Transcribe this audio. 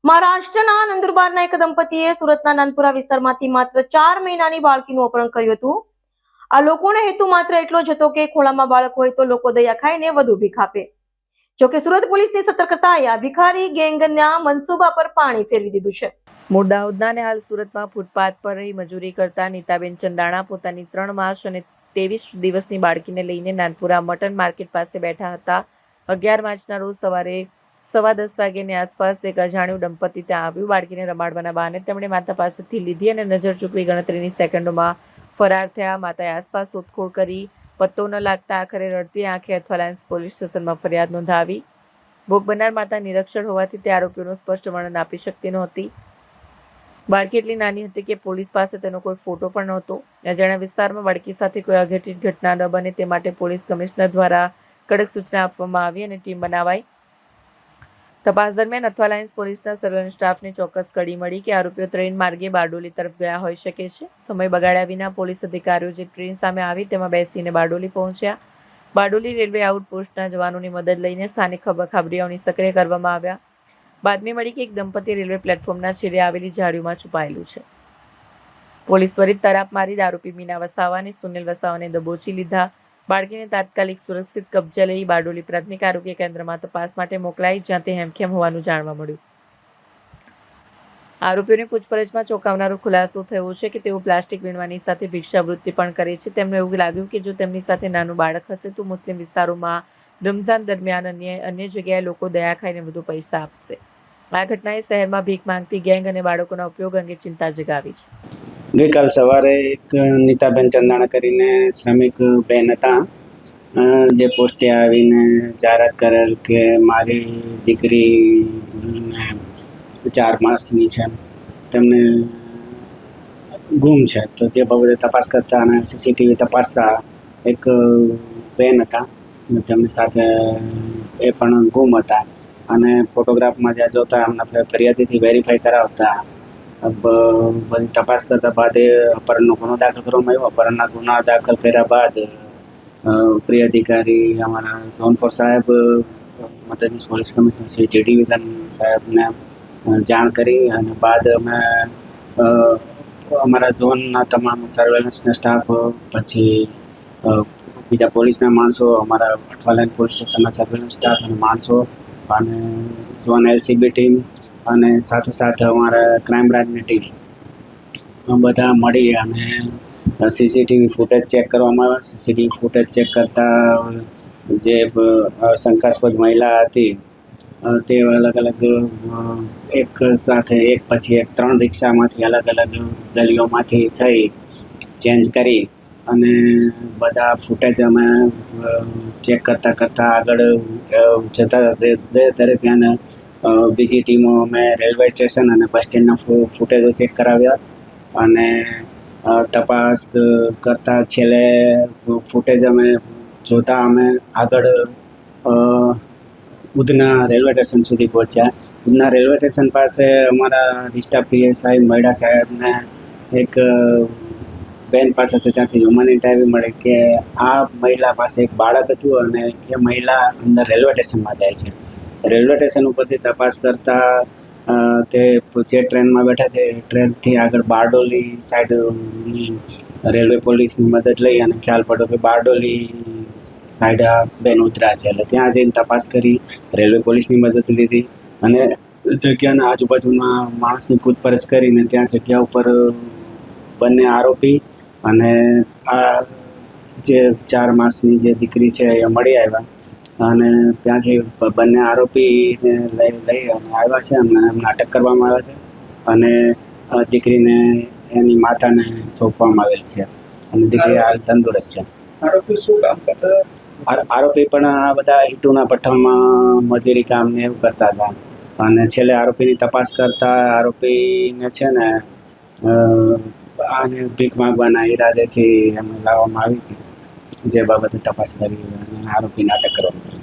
મહારાષ્ટ્રના નંદુરબારના એક દંપતીએ સુરતના નાનપુરા વિસ્તારમાંથી માત્ર 4 મહિનાની બાળકીનું અપહરણ કર્યું હતું. આ લોકોનો હેતુ માત્ર એટલો જ હતો કે ખોળામાં બાળક હોય તો લોકો દયા ખાઈને વધુ ભીખ આપે. જોકે સુરત પોલીસની સતર્કતાએ આ ભિખારી ગેંગના મનસૂબા પર પાણી ફેરવી દીધું છે. મૂળ દાહોદના અને હાલ સુરતમાં ફૂટપાથ પર રહી મજૂરી કરતા નીતાબેન ચંદાણા પોતાની 3 માસ અને 23 દિવસની બાળકીને લઈને નાનપુરા મટન માર્કેટ પાસે બેઠા હતા. 11 માર્ચના રોજ સવારે 10:15 વાગ્યાની આસપાસ એક અજાણ્યું દંપતી ત્યાં આવ્યું. બાળકીને રમાડવાના બહાને તેમણે માતા પાસેથી લીધી અને નજર ચૂકવી ગણતરીની સેકન્ડોમાં ફરાર થયા. માતાએ આસપાસ શોધખોળ કરી, પત્તો ન લાગતા આખરે રડતી આંખે અથવાલાઇન્સ પોલીસ સ્ટેશનમાં ફરિયાદ નોંધાવી. ભોગ બનનાર માતા નિરક્ષર હોવાથી તે આરોપીઓનું સ્પષ્ટ વર્ણન આપી શકતી નહોતી. બાળકી એટલી નાની હતી કે પોલીસ પાસે તેનો કોઈ ફોટો પણ નહોતો. અજાણ્યા વિસ્તારમાં બાળકી સાથે કોઈ અઘટિત ઘટના ન બને તે માટે પોલીસ કમિશનર દ્વારા કડક સૂચના આપવામાં આવી અને ટીમ બનાવાઈ. તપાસ દરમિયાન અથવાલાઇન્સ પોલીસના સર્વેલન્સ સ્ટાફને ચોક્કસ કડી મળી કે આરોપીઓ ટ્રેન માર્ગે બારડોલી તરફ ગયા હોઈ શકે છે. સમય બગાડ્યા વિના પોલીસ અધિકારીઓ જે ટ્રેન સામે આવી તેમાં બેસીને બારડોલી પહોંચ્યા. બારડોલી રેલવે આઉટપોસ્ટના જવાનોની મદદ લઈને સ્થાનિક ખબરખબરીઓની સક્રિય કરવામાં આવ્યા. બાતમી મળી કે એક દંપતી રેલવે પ્લેટફોર્મના છેડે આવેલી ઝાડીઓમાં છુપાયેલું છે. પોલીસ ત્વરિત તરાપ મારી આરોપી મીના વસાવા અને સુનિલ વસાવાને દબોચી લીધા. બાળકીને તાત્કાલિક સુરક્ષિત કબજે લઈ બારડોલી પ્રાથમિક આરોગ્ય કેન્દ્રમાં તપાસ માટે મોકલાઈ, જ્યાં તે હેમખેમ હોવાનું જાણવા મળ્યું. આરોપીઓની પૂછપરછમાં ચોંકાવનારો ખુલાસો થયો છે કે તેઓ પ્લાસ્ટિક વીણવાની સાથે ભિક્ષાવૃત્તિ પણ કરે છે. તેમને એવું લાગ્યું કે જો તેમની સાથે નાનું બાળક હશે તો મુસ્લિમ વિસ્તારોમાં રમઝાન દરમિયાન અન્ય જગ્યાએ લોકો દયા ખાઈને વધુ પૈસા આપશે. આ ઘટનાએ શહેરમાં ભીખ માંગતી ગેંગ અને બાળકોના ઉપયોગ અંગે ચિંતા જગાવી છે. ગઈકાલ સવારે એક નીતાબેન ચંદાણા કરીને શ્રમિક બેન હતા, જે પોસ્ટે આવીને જાહેરાત કરેલ કે મારી દીકરીને 4 માસની છે, તેમને ગુમ છે. તો તે બાબતે તપાસ કરતા અને સીસીટીવી તપાસતા એક બેન હતા, તેમની સાથે એ પણ ગુમ હતા અને ફોટોગ્રાફમાં જ્યાં જોતા એમના ફરિયાદીથી વેરીફાઈ કરાવતા બધી તપાસ કરતા બાદ એ અપહરણનો ગુનો દાખલ કરવામાં આવ્યો. અપહરણના ગુના દાખલ કર્યા બાદ પ્રિય અધિકારી અમારા ઝોન 4 સાહેબ, મદદનીશ પોલીસ કમિશનર શ્રી જે ડિવિઝન સાહેબને જાણ કરી અને બાદ અમે અમારા ઝોનના તમામ સર્વેલન્સના સ્ટાફ, પછી બીજા પોલીસના માણસો, અમારા અઠવાલાઇન પોલીસ સ્ટેશનના સર્વેલન્સ સ્ટાફ અને માણસો અને ઝોન LCB ટીમ અને સાથોસાથ અમારા ક્રાઇમ બ્રાન્ચની ટીમ બધા મળી અને સીસીટીવી ફૂટેજ ચેક કરવામાં આવ્યા. સીસીટીવી ફૂટેજ ચેક કરતાં જે શંકાસ્પદ મહિલા હતી તે અલગ અલગ એક સાથે એક પછી એક 3 રિક્ષામાંથી અલગ અલગ ગલીઓમાંથી થઈ ચેન્જ કરી અને બધા ફૂટેજ અમે ચેક કરતાં આગળ જતા દરમિયાન બીજી ટીમો અમે રેલવે સ્ટેશન અને બસ સ્ટેન્ડના ફૂટેજો ચેક કરાવ્યા અને તપાસ કરતાં છેલ્લે ફૂટેજ અમે જોતા અમે આગળ ઉધના રેલવે સ્ટેશન સુધી પહોંચ્યા. ઉધના રેલવે સ્ટેશન પાસે અમારા ડિસ્ટ્રિક્ટ PSI મહિડા સાહેબને એક બેન પાસેથી ત્યાંથી હ્યુમન ઇન્ટરવ્યૂ મળે કે આ મહિલા પાસે એક બાળક હતું અને એ મહિલા અંદર રેલવે સ્ટેશનમાં જાય છે. રેલવે સ્ટેશન ઉપરથી તપાસ કરતાં તે જે ટ્રેનમાં બેઠા છે એ ટ્રેનથી આગળ બારડોલી સાઈડની રેલવે પોલીસની મદદ લઈ અને ખ્યાલ પડ્યો કે બારડોલી સાઈડ આ બેન ઉતરા છે. એટલે ત્યાં જઈને તપાસ કરી, રેલવે પોલીસની મદદ લીધી અને જગ્યાના આજુબાજુના માણસની પૂછપરછ કરીને ત્યાં જગ્યા ઉપર બંને આરોપી અને આ જે 4 માસની જે દીકરી છે એ મળી આવ્યા અને ત્યાંથી બંને આરોપીને લઈ અને આવ્યા છે અને એમને અટક કરવામાં આવ્યા છે અને દીકરીને એની માતાને સોંપવામાં આવેલ છે અને દીકરી હાલ તંદુરસ્ત છે. આરોપી શું કામ કરતા? આરોપી પણ આ બધા ઈંટોના ભઠ્ઠામાં મજૂરી કામને એવું કરતા હતા અને છેલ્લે આરોપીની તપાસ કરતા આરોપીને છે ને આને ભીખ માંગવાના ઈરાદેથી એમને લાવવામાં આવી હતી, જે બાબતે તપાસ કરી અને આરોપીને અટક કરવામાં આવી છે.